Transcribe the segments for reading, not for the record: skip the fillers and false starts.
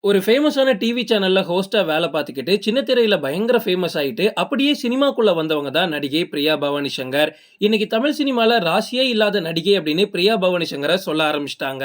ஒரு ஃபேமஸான டிவி சேனல்ல ஹோஸ்ட்டா வேல பார்த்துக்கிட்டு, சின்ன திரையில பயங்கர ஃபேமஸ் ஆயிட்டு, அப்படியே சினிமாக்குள்ள வந்தவங்க தான் நடிகை பிரியா பவானி சங்கர். இன்னைக்கு தமிழ் சினிமால ராசியே இல்லாத நடிகை அப்படின்னு பிரியா பவானி சங்கர சொல்ல ஆரம்பிச்சுட்டாங்க.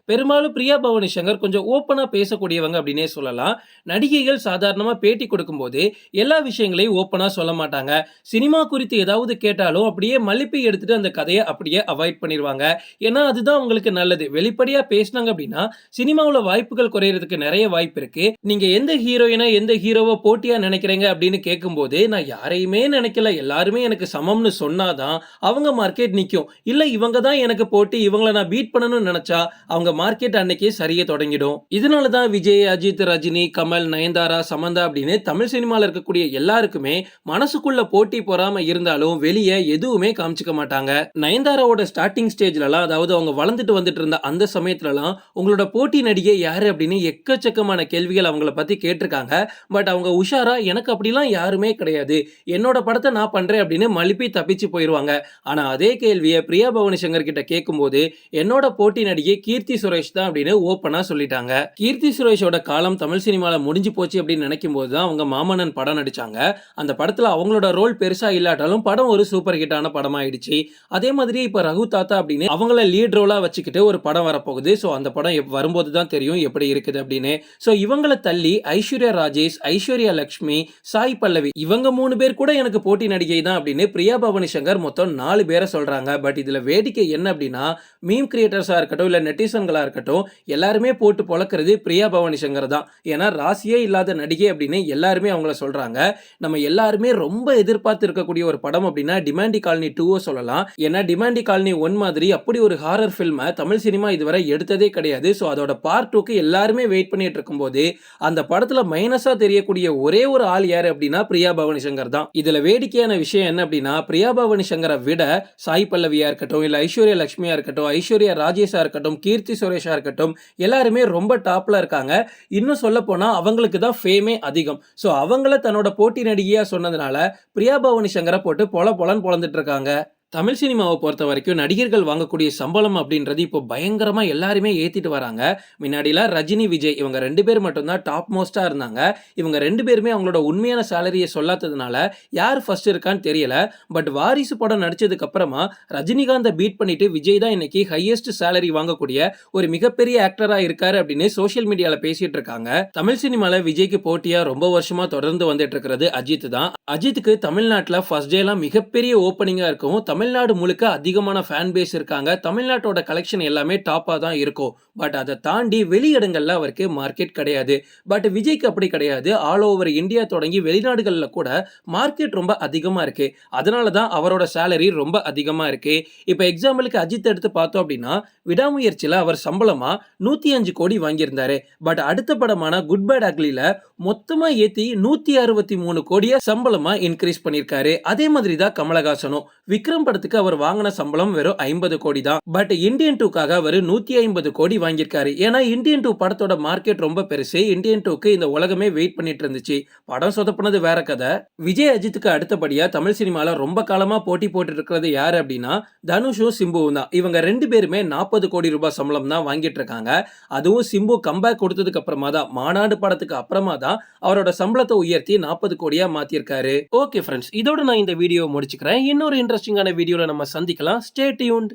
பெரும்பாலும் பிரியா பவானி சங்கர் கொஞ்சம் ஓப்பனா பேசக்கூடியவங்க அப்படின்னே சொல்லலாம். நடிகைகள் சாதாரணமா பேட்டி கொடுக்கும்போது, எல்லா விஷயங்களையும் ஓப்பனா சொல்ல மாட்டாங்க. சினிமா குறித்து ஏதாவது கேட்டாலும் அப்படியே மழுப்பி எடுத்துட்டு அந்த கதைய அப்படியே அவாய்ட் பண்ணிருவாங்க. ஏன்னா, அதுதான் அவங்களுக்கு நல்லது. வெளிப்படையா பேசுனாங்க அப்படின்னா, சினிமாவுல வாய்ப்புகள் குறையறதுக்கு நெறைய வாய்ப்பு இருக்கு. நீங்க எந்த ஹீரோயின, எந்த ஹீரோவ போட்டியா நினைக்கிறீங்க அப்படின்னு கேட்கும்போது, நான் யாரையுமே நினைக்கல. எல்லாருமே எனக்கு சமம்னு சொன்னா தான், அவங்க மார்க்கெட் நிக்கும். இல்ல இவங்க தான் எனக்கு போட்டி, இவங்கள நான் பீட் பண்ணணும்னு நெனச்சா, அவங்க மார்க்கெட் அன்னைக்கே சரிய தொடங்கிடும். இதனால தான் விஜய், அஜித், ரஜினி, கமல், நயன்தாரா, சமந்தா அப்படின்னு தமிழ் சினிமால இருக்கக்கூடிய எல்லாருக்குமே மனசுக்குள்ள போட்டி பொறாம இருந்தாலும் வெளியே எதுவுமே காமிச்சுக்க மாட்டாங்க. நயன்தாராவோட ஸ்டார்டிங் ஸ்டேஜ்லலாம், அதாவது அவங்க வளர்ந்துட்டு வந்துட்டு இருந்த அந்த சமயத்துலலாம், உங்களோட போட்டி நடிகை யாரு அப்படின்னு எக்கச்சக்கமான கேள்விகள் அவங்கள பத்தி கேட்டிருக்காங்க. பட் அவங்க உஷாரா எனக்கு அப்படிலாம் யாருமே கிடையாது, என்னோட படத்தை நான் பண்றேன் அப்படின்னு மழுப்பி தப்பிச்சு போயிருவாங்க. ஆனா அதே கேள்வியை பிரியா பவானி சங்கர் கிட்ட கேட்கும்போது, என்னோட போட்டி நடிகை கீர்த்தி சுரேஷ் தான் அப்படின்னு ஓப்பனா சொல்லிட்டாங்க. கீர்த்தி சுரேஷோட காலம் தமிழ் சினிமால முடிஞ்சு போச்சு அப்படின்னு நினைக்கும் போது தான் அவங்க மாமன்னன் படம் நடிச்சாங்க. அந்த படத்துல அவங்களோட ரோல் பெருசா இல்லாட்டாலும் படம் ஒரு சூப்பர் ஹிட்டான படம் ஆயிடுச்சு. அதே மாதிரி இப்ப ரகு தாத்தா அப்படின்னு அவங்கள லீட் ரோலா வச்சுக்கிட்டு ஒரு படம் வரப்போகுது. ஸோ அந்த படம் வரும்போது தான் தெரியும் எப்படி இருக்குது அப்படின்னு. ஸோ இவங்களை தள்ளி ஐஸ்வர்யா ராஜேஷ், ஐஸ்வர்யா லட்சுமி, சாய் பல்லவி இவங்க 3 பேர் கூட எனக்கு போட்டி நடிகை தான் அப்படின்னு பிரியா பவானி சங்கர் மொத்தம் 4 பேரை சொல்றாங்க. பட் இதுல வேடிக்கை என்ன அப்படின்னா, மீம் கிரியேட்டர்ஸா இருக்கட்டும், இல்ல நெட்டிசன்களா இருக்கட்டும், எல்லாருமே போட்டு பொளக்கிறது பிரியா பவானி சங்கர் தான். ஏன்னா ராசியே இல்லாத நடிகை அப்படின்னு எல்லாருமே அவங்கள சொல்றாங்க. நம்ம எல்லாருமே ரொம்ப எதிர்பார்த்து இருக்கக்கூடிய ஒரு படம் அப்படின்னா டிமாண்டி காலனி 2 சொல்லலாம். ஏன்னா டிமாண்டி காலனி 1 மாதிரி அப்படி ஒரு ஹாரர் ஃபில்மை தமிழ் சினிமா இதுவரை எடுத்ததே கிடையாது. ஸோ அதோட பார்ட் 2க்கு எல்லாருமே வெயிட் பண்ணிட்டு இருக்கும்போது, அந்த படத்துல மைனஸா தெரியக்கூடிய ஒரே ஒரு ஆள் யாரு அப்படின்னா பிரியா பவானி சங்கர் தான். இதுல வேடிக்கையான விஷயம் என்ன அப்படின்னா, பிரியா பவானி சங்கரை விட சாய் பல்லவியா இருக்கட்டும், இல்ல ஐஸ்வர்யா லட்சுமியா இருக்கட்டும், ஐஸ்வர்யா ராஜேஷா இருக்கட்டும், கீர்த்தி சுரேஷா இருக்கட்டும், எல்லாருமே ரொம்ப டாப்ல இருக்காங்க. இன்னும் சொல்ல போனா அவங்களுக்கு தான் ஃபேமே அதிகம். சோ அவங்கள தன்னோட போட்டி நடிகையா சொன்னதுனால பிரியா பவானி சங்கரை போட்டு பொல பொலன்னு பொளந்துட்டு இருக்காங்க. தமிழ் சினிமாவை பொறுத்த வரைக்கும் நடிகர்கள் வாங்கக்கூடிய சம்பளம் அப்படின்றது இப்போ பயங்கரமா எல்லாருமே ஏத்திட்டு வராங்க. முன்னாடிலாம் ரஜினி, விஜய் இவங்க 2 பேர் மட்டும் தான் டாப் மோஸ்டா இருந்தாங்க. இவங்க 2 பேருமே அவங்களோட உண்மையான சேலரியை சொல்லாததுனால யார் ஃபர்ஸ்ட் இருக்கான்னு தெரியல. பட் வாரிசு படம் நடிச்சதுக்கு அப்புறமா ரஜினிகாந்தை பீட் பண்ணிட்டு விஜய் தான் இன்னைக்கு ஹையஸ்ட் சேலரி வாங்கக்கூடிய ஒரு மிகப்பெரிய ஆக்டரா இருக்காரு அப்படின்னு சோசியல் மீடியால பேசிட்டு இருக்காங்க. தமிழ் சினிமால விஜய்க்கு போட்டியா ரொம்ப வருஷமா தொடர்ந்து வந்துட்டு இருக்கிறது அஜித் தான். அஜித்துக்கு தமிழ்நாட்டுல ஃபர்ஸ்ட் டேலாம் மிகப்பெரிய ஓப்பனிங்கா இருக்கும். தமிழ்நாடு முழுக்க அதிகமான ஃபேன் பேஸ் இருக்காங்க. தமிழ்நாட்டோட கலெக்ஷன் எல்லாமே டாப்பா தான் இருக்கும். பட் அதை தாண்டி வெளி இடங்கள்ல அவருக்கு மார்க்கெட் கிடையாது. பட் விஜய்க்கு அப்படி கிடையாது. ஆல் ஓவர் இந்தியா தொடங்கி வெளிநாடுகள்ல கூட மார்க்கெட் ரொம்ப அதிகமா இருக்கு. அதனால தான் அவரோட சேலரி ரொம்ப அதிகமா இருக்கு. இப்போ எக்ஸாம்பிளுக்கு அஜித் எடுத்து பார்த்தோம் அப்படின்னா, விடாமுயற்சியில அவர் சம்பளமா 105 கோடி வாங்கியிருந்தாரு. பட் அடுத்த படமான குட் பேட் அக்லில மொத்தமா ஏத்தி 163 கோடியா சம்பளமா இன்க்ரீஸ் பண்ணிருக்காரு. அதே மாதிரி தான் கமலஹாசனும். விக்ரம் படத்துக்கு அவர் வாங்கின சம்பளம் வெறும் 50 கோடி தான். பட் இந்தியன் 2க்காக அவர் 150 கோடி வாங்கியிருக்காரு. ஏன்னா இந்தியன் 2 படத்தோட மார்க்கெட் ரொம்ப பெருசு. இந்தியன் 2க்கு இந்த உலகமே வெயிட் பண்ணிட்டு இருந்துச்சு. படம் சொதப்பினது வேற கதை. விஜய், அஜித்துக்கு அடுத்தபடியா தமிழ் சினிமால ரொம்ப காலமா போட்டி போட்டு இருக்கிறது யாரு அப்படின்னா தனுஷும் சிம்புவும் தான். இவங்க 2 பேருமே 40 கோடி ரூபாய் சம்பளம் தான் வாங்கிட்டு இருக்காங்க. அதுவும் சிம்பு கம்பேக் கொடுத்ததுக்கு அப்புறமா தான், மாநாடு படத்துக்கு அப்புறமா தான் அவரோட சம்பளத்தை உயர்த்தி 40 கோடியா மாத்திருக்காரு. ஓகே ஃப்ரெண்ட்ஸ், இதோட நான் இந்த வீடியோ முடிச்சுக்கிறேன். இன்னொரு இன்ட்ரெஸ்டிங்கான வீடியோல நம்ம சந்திக்கலாம். Stay tuned.